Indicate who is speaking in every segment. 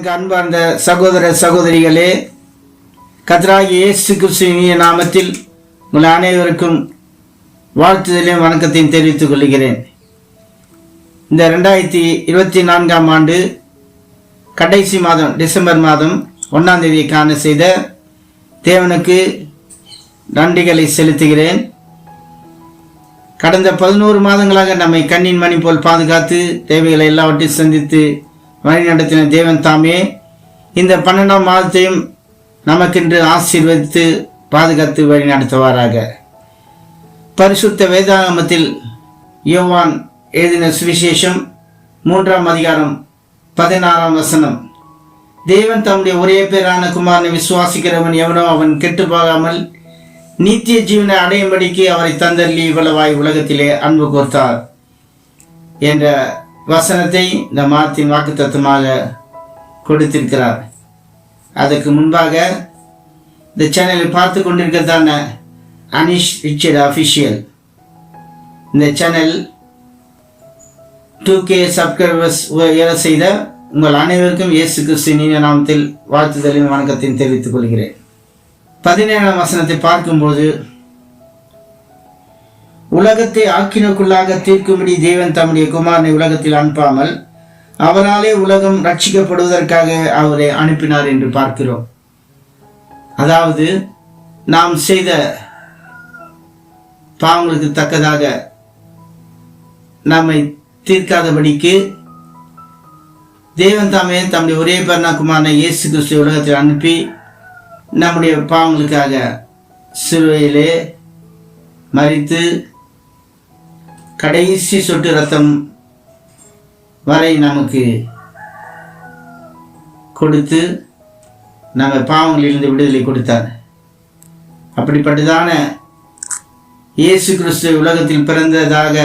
Speaker 1: எனக்கு அன்பார்ந்த சகோதர சகோதரிகளே, கர்த்தராகிய இயேசு கிறிஸ்துவின் நாமத்தில் உங்கள் அனைவருக்கும் வாழ்த்துதலையும் வணக்கத்தையும் தெரிவித்துக் கொள்கிறேன். இந்த 2024 ஆண்டு கடைசி மாதம் டிசம்பர் மாதம் 1ஆம் தேதியை காண செய்த தேவனுக்கு நன்றிகளை செலுத்துகிறேன். கடந்த 11 மாதங்களாக நம்மை கண்ணின் மணி போல் பாதுகாத்து தேவைகளை எல்லாவற்றையும் சந்தித்து வழிநடத்தின தேவன் தாமே இந்த 12ஆம் மாதத்தையும் நமக்கென்று ஆசீர்வதித்து பாதுகாத்து வழிநடத்துவாராக. பரிசுத்த வேதாகமத்தில் யோவான் எழுதின சுவிசேஷம் 3ஆம் அதிகாரம் 16ஆம் வசனம், தேவன் தம்முடைய ஒரே பேரான குமாரனை விசுவாசிக்கிறவன் எவனோ அவன் கெட்டு போகாமல் நித்திய ஜீவனை அடையும்படிக்கு அவரை தந்தள்ளி இவ்வளவாய் உலகத்திலே அன்பு கோர்த்தார் என்ற வசனத்தை இந்த மாதத்தின் வாக்குத்தத்தமாக கொடுத்திருக்கிறார். அதற்கு முன்பாக இந்த சேனலை பார்த்து கொண்டிருக்கிறதான அனிஷ் ரிச்சர்ட் அஃபிஷியல், இந்த சேனல் 2K சப்ஸ்கிரைபர்ஸ் ஏற செய்த உங்கள் அனைவருக்கும் இயேசு கிறிஸ்துவின் நாமத்தில் வாழ்த்துதலையும் வணக்கத்தையும் தெரிவித்துக் கொள்கிறேன். 17ஆம் வசனத்தை பார்க்கும்போது, உலகத்தை ஆக்கினக்குள்ளாக தீர்க்கும்படி தேவன் தம்முடைய குமாரனை உலகத்தில் அனுப்பாமல் அவராலே உலகம் ரட்சிக்கப்படுவதற்காக அவரை அனுப்பினார் என்று பார்க்கிறோம். அதாவது நாம் செய்த பாவங்களுக்கு தக்கதாக நம்மை தீர்க்காதபடிக்கு தேவன் தாமே தம்முடைய ஒரே பேரான குமாரனை இயேசு கிறிஸ்து உலகத்தில் அனுப்பி நம்முடைய பாவங்களுக்காக சிலுவையிலே மரித்து கடைசி சொட்டு ரத்தம் வரை நமக்கு கொடுத்து நம்ம பாவங்களிலிருந்து விடுதலை கொடுத்தார். அப்படிப்பட்டதான இயேசு கிறிஸ்து உலகத்தில் பிறந்ததாக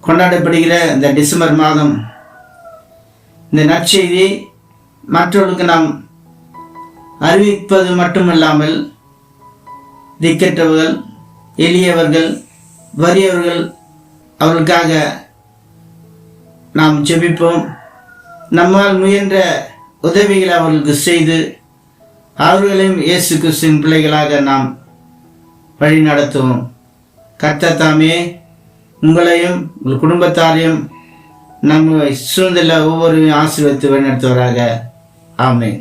Speaker 1: கொண்டாடப்படுகிற இந்த டிசம்பர் மாதம் இந்த நற்செய்தி மற்றவர்களுக்கு நாம் அறிவிப்பது மட்டுமல்லாமல் திக்கற்றவர்கள், எளியவர்கள், வறியவர்கள் அவர்களுக்காக நாம் ஜெபிப்போம். நம்மால் முயன்ற உதவிகளை அவர்களுக்கு செய்து அவர்களையும் இயேசு கிறிஸ்துவின் பிள்ளைகளாக நாம் வழி நடத்துவோம். கர்த்தர் தாமே உங்களையும் உங்கள் குடும்பத்தாரையும் நம்ம சூழ்நிலை ஒவ்வொரு ஆசீர்வதித்து வழி நடத்துவராக. ஆமென்.